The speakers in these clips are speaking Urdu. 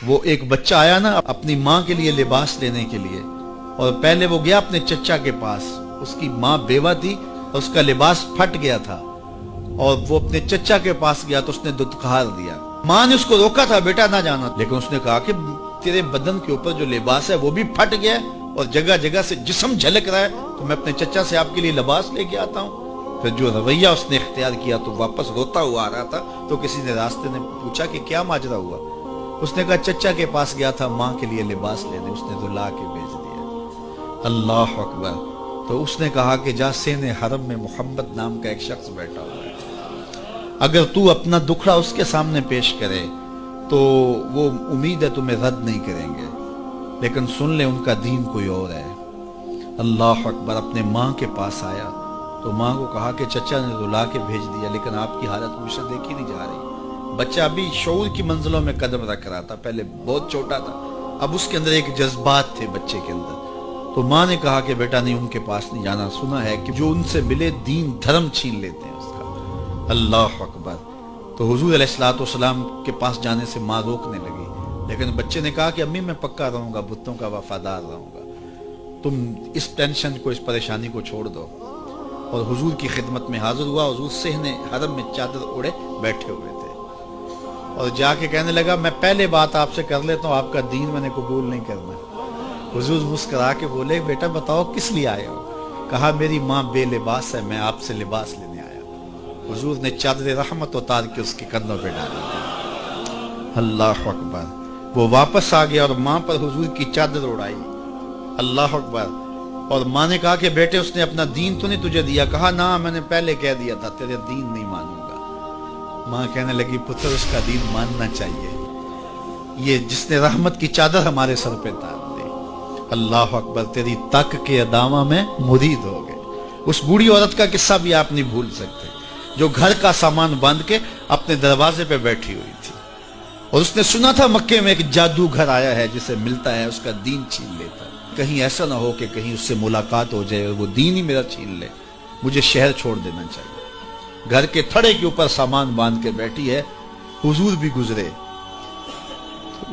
وہ ایک بچہ آیا نا اپنی ماں کے لیے لباس لینے کے لیے، اور پہلے وہ گیا اپنے چچا کے پاس، اس کی ماں بیوہ تھی اور اس کا لباس پھٹ گیا تھا، اور وہ اپنے چچا کے پاس گیا تو اس نے دتکار دیا۔ ماں نے اس کو روکا تھا بیٹا نہ جانا، لیکن اس نے کہا کہ تیرے بدن کے اوپر جو لباس ہے وہ بھی پھٹ گیا اور جگہ جگہ سے جسم جھلک رہا ہے، تو میں اپنے چچا سے آپ کے لیے لباس لے کے آتا ہوں۔ پھر جو رویہ اس نے اختیار کیا تو واپس روتا ہوا آ رہا تھا، تو کسی نے راستے نے پوچھا کہ کیا ماجرا ہوا؟ اس نے کہا چچا کے پاس گیا تھا ماں کے لیے لباس لینے، اس نے تو لا کے بھیج دیا۔ اللہ اکبر۔ تو اس نے کہا کہ جا سین حرم میں محمد نام کا ایک شخص بیٹھا ہوا ہے، اگر تو اپنا دکھڑا اس کے سامنے پیش کرے تو وہ امید ہے تمہیں رد نہیں کریں گے، لیکن سن لے ان کا دین کوئی اور ہے۔ اللہ اکبر۔ اپنے ماں کے پاس آیا تو ماں کو کہا کہ چچا نے تو لا کے بھیج دیا، لیکن آپ کی حالت مجھ سے دیکھی نہیں جا رہی۔ بچہ ابھی شعور کی منزلوں میں قدم رکھ رہا تھا، پہلے بہت چھوٹا تھا، اب اس کے اندر ایک جذبات تھے بچے کے اندر۔ تو ماں نے کہا کہ بیٹا نہیں، ان کے پاس نہیں جانا، سنا ہے کہ جو ان سے ملے دین دھرم چھین لیتے ہیں اس کا۔ اللہ اکبر۔ تو حضور علیہ الصلوۃ والسلام کے پاس جانے سے ماں روکنے لگی، لیکن بچے نے کہا کہ امی میں پکا رہوں گا، بتوں کا وفادار رہوں گا، تم اس ٹینشن کو، اس پریشانی کو چھوڑ دو۔ اور حضور کی خدمت میں حاضر ہوا۔ حضور صحن حرم میں چادر اوڑے بیٹھے ہوئے تھے، اور جا کے کہنے لگا میں پہلے بات آپ سے کر لیتا ہوں، آپ کا دین میں نے قبول نہیں کرنا۔ حضور مسکرا کے بولے بیٹا بتاؤ کس لیے آئے ہو؟ کہا میری ماں بے لباس ہے، میں آپ سے لباس لینے آیا ہوں۔ حضور نے چادر رحمت اتار کے اس کے کندھوں پہ ڈالی۔ اللہ اکبر۔ وہ واپس آ گیا اور ماں پر حضور کی چادر اڑائی۔ اللہ اکبر۔ اور ماں نے کہا کہ بیٹے اس نے اپنا دین تو نہیں تجھے دیا؟ کہا نہ، میں نے پہلے کہہ دیا تھا تیرے دین نہیں مانوں گا۔ ماں کہنے لگی پتر اس کا دین ماننا چاہیے، یہ جس نے رحمت کی چادر ہمارے سر پہ ڈال دی۔ اللہ اکبر۔ تیری تک کے ادامہ میں مرید ہو گئے۔ اس بوڑھی عورت کا قصہ بھی آپ نہیں بھول سکتے، جو گھر کا سامان باندھ کے اپنے دروازے پہ بیٹھی ہوئی تھی، اور اس نے سنا تھا مکے میں ایک جادوگر آیا ہے جسے ملتا ہے اس کا دین چھین لیتا ہے، کہیں ایسا نہ ہو کہ کہیں اس سے ملاقات ہو جائے اور وہ دین ہی میرا چھین لے، مجھے شہر چھوڑ دینا چاہیے۔ گھر کے تھڑے کے اوپر سامان باندھ کے بیٹھی ہے۔ حضور بھی گزرے،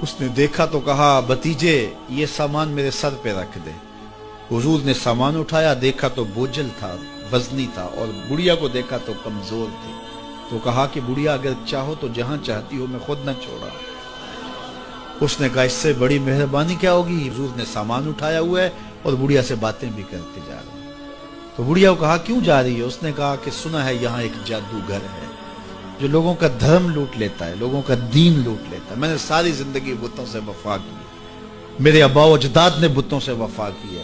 اس نے دیکھا تو کہا بھتیجے یہ سامان میرے سر پہ رکھ دے۔ حضور نے سامان اٹھایا، دیکھا تو بوجھل تھا، وزنی تھا، اور بڑھیا کو دیکھا تو کمزور تھی، تو کہا کہ بڑھیا اگر چاہو تو جہاں چاہتی ہو میں خود نہ چھوڑا۔ اس نے کہا اس سے بڑی مہربانی کیا ہوگی؟ حضور نے سامان اٹھایا ہوا ہے اور بڑھیا سے باتیں بھی کرتے جا رہے ہیں۔ تو بڑھیا کو کہا کیوں جا رہی ہے؟ اس نے کہا کہ سنا ہے یہاں ایک جادوگر ہے جو لوگوں کا دھرم لوٹ لیتا ہے، لوگوں کا دین لوٹ لیتا ہے۔ میں نے ساری زندگی بتوں سے وفا کی، میرے آباء و اجداد نے بتوں سے وفا کی ہے،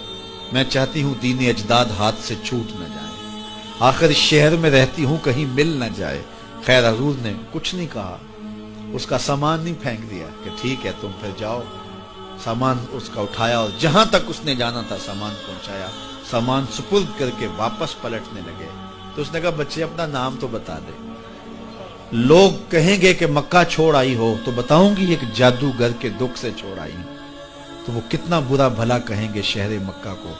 میں چاہتی ہوں دین اجداد ہاتھ سے چھوٹ نہ جائے، آخر اس شہر میں رہتی ہوں کہیں مل نہ جائے۔ خیر حضور نے کچھ نہیں کہا، اس کا سامان نہیں پھینک دیا کہ ٹھیک ہے تم پھر جاؤ۔ سامان اس کا اٹھایا اور جہاں تک اس نے جانا تھا سامان پہنچایا، سامان سپرد کر کے واپس پلٹنے لگے۔ تو اس نے کہا بچے اپنا نام تو بتا دے، لوگ کہیں گے کہ مکہ چھوڑ آئی ہو تو بتاؤں گی ایک جادوگر کے دکھ سے چھوڑ آئی ہوں، تو وہ کتنا برا بھلا کہیں گے شہر مکہ کو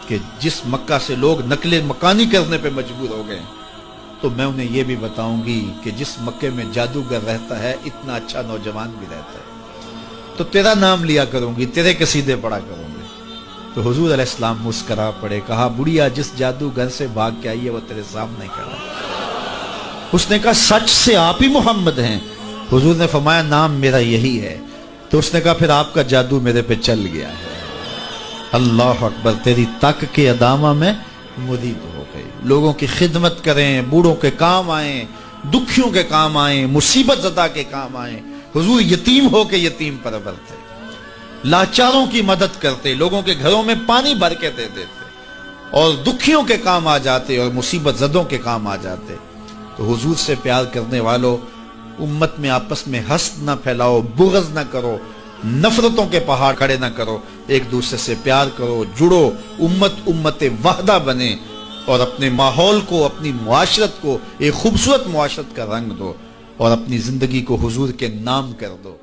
کہ جس مکہ سے لوگ نقل مکانی کرنے پہ مجبور ہو گئے، تو میں انہیں یہ بھی بتاؤں گی کہ جس مکے میں جادوگر رہتا ہے اتنا اچھا نوجوان بھی رہتا ہے، تو تیرا نام لیا کروں گی، تیرے قصیدے پڑھا کروں گی۔ تو حضور علیہ السلام مسکرا پڑے، کہا بڑھیا جس جادوگر سے بھاگ کے آئی ہے وہ تیرے سامنے کھڑا ہے۔ اس نے کہا سچ سے آپ ہی محمد ہیں؟ حضور نے فرمایا نام میرا یہی ہے۔ تو اس نے کہا پھر آپ کا جادو میرے پہ چل گیا ہے۔ اللہ اکبر۔ تیری تک کے ادامہ میں مرید ہو گئی، لوگوں کی خدمت کریں، بوڑھوں کے کام آئیں، دکھیوں کے کام آئیں، مصیبت زدہ کے کام آئیں۔ حضور یتیم ہو کے یتیم پرور تھے، لاچاروں کی مدد کرتے، لوگوں کے گھروں میں پانی بھر کے دے دیتے، اور دکھیوں کے کام آ جاتے اور مصیبت زدوں کے کام آ جاتے۔ تو حضور سے پیار کرنے والوں، امت میں آپس میں حسد نہ پھیلاؤ، بغض نہ کرو، نفرتوں کے پہاڑ کھڑے نہ کرو، ایک دوسرے سے پیار کرو، جڑو، امت وحدہ بنے، اور اپنے ماحول کو، اپنی معاشرت کو ایک خوبصورت معاشرت کا رنگ دو، اور اپنی زندگی کو حضور کے نام کر دو۔